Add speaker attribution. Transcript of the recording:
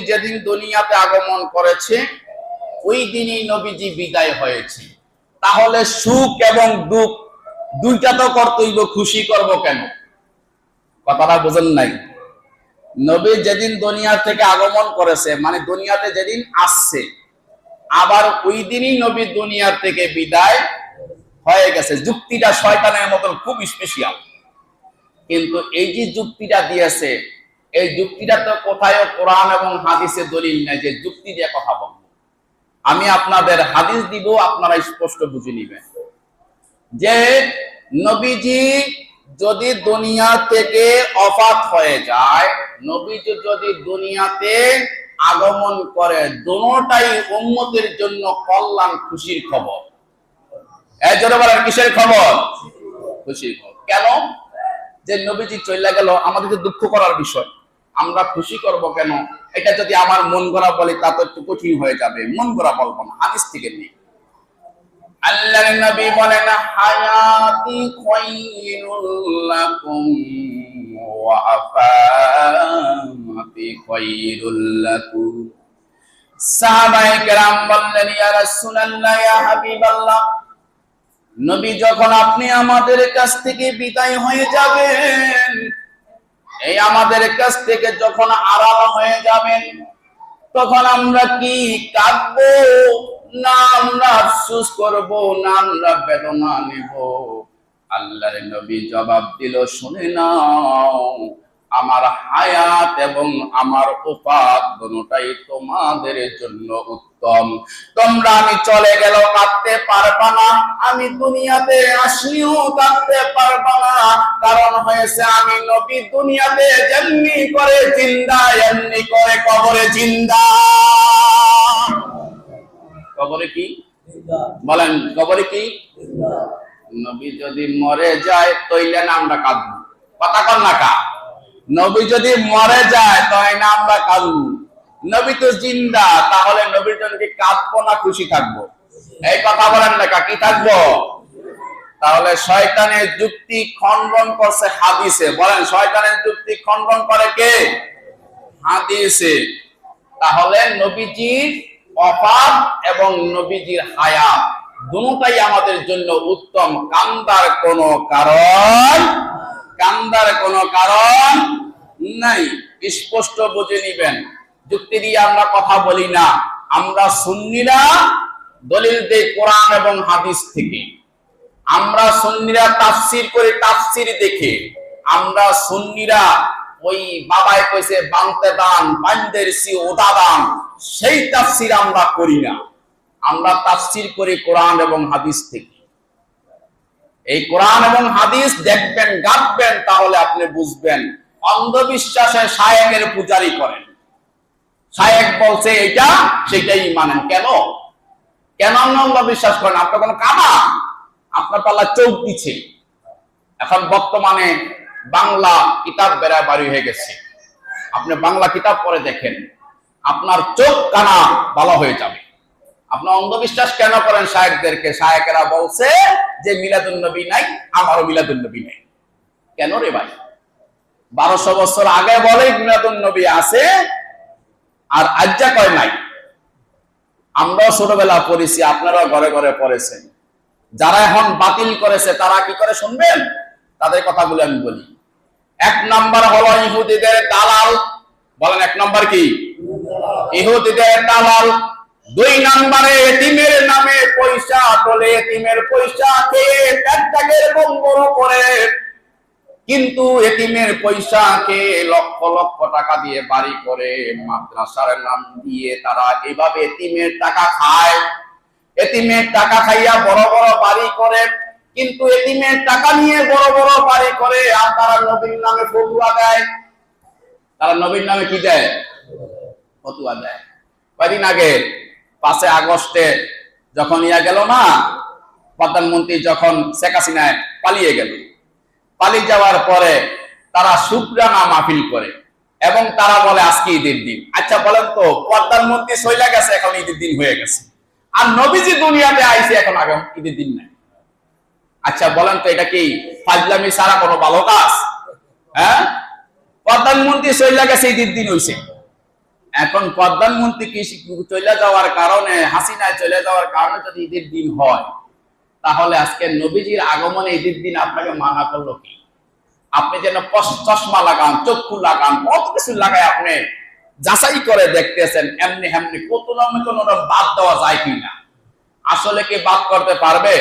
Speaker 1: যেদিন দুনিয়াতে আগমন করেছে ওই দিনই নবীজি বিদায় হয়েছে। তাহলে সুখ এবং দুঃখ দুইটা তো করতেইব, খুশি করব কেন? কথাটা বুঝেন নাই? নবী যেদিন দুনিয়া থেকে আগমন করেছে মানে দুনিয়াতে যেদিন আসছে, আবার ওই দিনই নবী দুনিয়া থেকে বিদায় হয়ে গেছে। যুক্তিটা শয়তানের মতন খুব স্পেশাল, কিন্তু এই যে যুক্তিটা দিয়েছে এই যুক্তিটা তো কোথায় কোরআন এবং হাদিসে দলিল নাই যে যুক্তি দিয়ে কথা বলবো। আমি আপনাদের হাদিস দিব, আপনারা স্পষ্ট বুঝে নেবেন যে নবীজি যদি দুনিয়া থেকে ওফাত হয়ে যায়, নবীজি যদি দুনিয়াতে আগমন করে, দুটোটাই উম্মতের জন্য কল্যাণ, খুশির খবর। এই জোরে বলেন কিসের খবর? খুশির খবর। কেন? যে নবীজি চলে গেল আমাদের দুঃখ করার বিষয়, আমরা খুশি করব কেন? এটা যদি আমার মন গড়া বলি তা তো একটু কঠিন হয়ে যাবে, মন গড়া বলবো না, হাদিস থেকে নেই। আল্লাহর নবী বলেন হায়াতি খায়রুল লাকুম ওয়া আফাতি খায়রুল লাকুম। সাহাবায়ে কেরাম বললেন ইয়া রাসূলুল্লাহ, ইয়া হাবিবাল্লাহ, নবী যখন আপনি আমাদের কাছ থেকে বিদায় হয়ে যাবেন, এই আমাদের কাছ থেকে যখন আড়াল হয়ে যাবেন, তখন আমরা কি কাঁদবো না আমরা আফসোস করব না আমরা বেদনা নেব? আল্লাহর নবী জবাব দিল, শুনে নাও, আমার হায়াত এবং আমার ওফাত দুটোটাই তোমাদের জন্য উত্তম। তোমরা আমি চলে গেল কাঁদতে পারবা না, আমি দুনিয়াতে আসলেও কাঁদতে পারবা না। কারণ হয়েছে আমি নবী দুনিয়াতে যেমনি করে জিন্দা এমনি করে কবরে জিন্দা। কবরে কি বলেন? কবরে কি? নবী যদি মরে যায় তইলে না আমরা কাঁদবো? কথা কর না কা? নবী যদি মরে যায় তাই না আমরা কাঁদবো? নবী তো জিন্দা, তাহলে নবীর জন্য কি কাঁদবো না খুশি থাকবো? এই কথা বলেন না কা? কি থাকবো? তাহলে শয়তানের যুক্তি খণ্ডন করছে হাদিসে। বলেন শয়তানের যুক্তি খণ্ডন করে কে? হাদিসে। তাহলে নবীজির ওফাত এবং নবীজির হায়াত দুটোটাই আমাদের জন্য উত্তম। কান্দার কোনো কারণ নাই। স্পষ্ট বুঝে নিবেন। যুক্তি দিয়ে আমরা কথা বলি না, আমরা সুন্নিরা দলিল দেই কোরআন এবং হাদিস থেকে। আমরা সুন্নিরা তাফসীর করে, তাফসীর দেখে। আমরা সুন্নিরা ওই বাবাই কইছে বানতে দান বান্দের সি ওদা দান, সেই তাফসীর আমরা করি না। আমরা তাফসীর করি কোরআন এবং হাদিস থেকে। এই কোরআন এবং হাদিস দেখবেন, গাঁথবেন, তাহলে আপনি বুঝবেন। অন্ধবিশ্বাসে শায়েখের পূজারি করেন, শায়েখ বলছে এটা সেটাই মানেন। কেন আপনি অন্ধবিশ্বাস করেন? আপনার কোনো কামা, আপনার পাল্লা চোখ দিচ্ছে। এখন বর্তমানে বাংলা কিতাব বেড়ায় বাড়ি হয়ে গেছে, আপনি বাংলা কিতাব পড়ে দেখেন, আপনার চোখ কানা ভালো হয়ে যাবে। আপনি অন্ধবিশ্বাস কেন করেন শায়েখদেরকে? শায়েখেরা বলছে যে মিলাদুন নবী নাই, আমারও মিলাদুন নবী নাই। কেন রে ভাই? 1200 বছর আগে বলে মিলাদুন নবী আছে, আর আজ্জা কয় নাই। আমরাও ছোটবেলা পড়েছি, আপনারাও ঘরে ঘরে পড়েছেন। যারা এখন বাতিল করেছে তারা কি করে শুনবেন? তাদের কথাগুলো আমি বলি। 1 নাম্বার হলো ইহুদিদের দালাল। বলেন 1 নাম্বার কি? ইহুদিদের দালাল। 2 নাম্বারে এতিমের নামে পয়সা তোলে, এতিমের পয়সা খেয়ে পেটটাকে এরকম বড় করে। কিন্তু এতিমের পয়সা খেয়ে লক্ষ লক্ষ টাকা দিয়ে বাড়ি করে, মাদ্রাসার নাম দিয়ে তারা এভাবে এতিমের টাকা খায়। এতিমের টাকা খাইয়া বড় বড় বাড়ি করে, কিন্তু এতিমের টাকা নিয়ে বড় বড় বাড়ি করে। আর তারা নবীর নামে ফতুয়া দেয়। তারা নবীর নামে কি দেয়? ফতুয়া দেয়। কয়দিন আগে 5 আগস্টে যখন গেল না, প্রধানমন্ত্রী যখন শেখ হাসিনায় পালিয়ে গেল, পালিয়ে যাওয়ার পরে তারা শুকরানা মাহফিল করে এবং তারা বলে আজকে ঈদের দিন। আচ্ছা বলেন তো, প্রধানমন্ত্রী চলে গেছে, এখন ঈদের দিন হয়ে গেছে, আর নবীজি দুনিয়াতে আইছে, এখন আগে ঈদের দিন নাই। আচ্ছা বলেন তো, এটা কি ফাজলামি ছাড়া কোনো ভালো কাজ? হ্যাঁ, প্রধানমন্ত্রী চলে গেছে, ঈদের দিন হইছে, এখন প্রধানমন্ত্রী কি চলে যাওয়ার কারণে, হাসিনায় চলে যাওয়ার কারণে যদি ঈদের দিন হয়, তাহলে আজকে নবীজির আগমনে ঈদের দিন আপনাকে মানা করলো কি? আপনি যেন চশমা লাগান, চক্ষু লাগান, কত কিছু লাগায় আপনি যাচাই করে দেখতেছেন, এমনি এমনি কত নামে কোন বাদ দেওয়া যায় কিনা। আসলে কি বাদ করতে পারবে?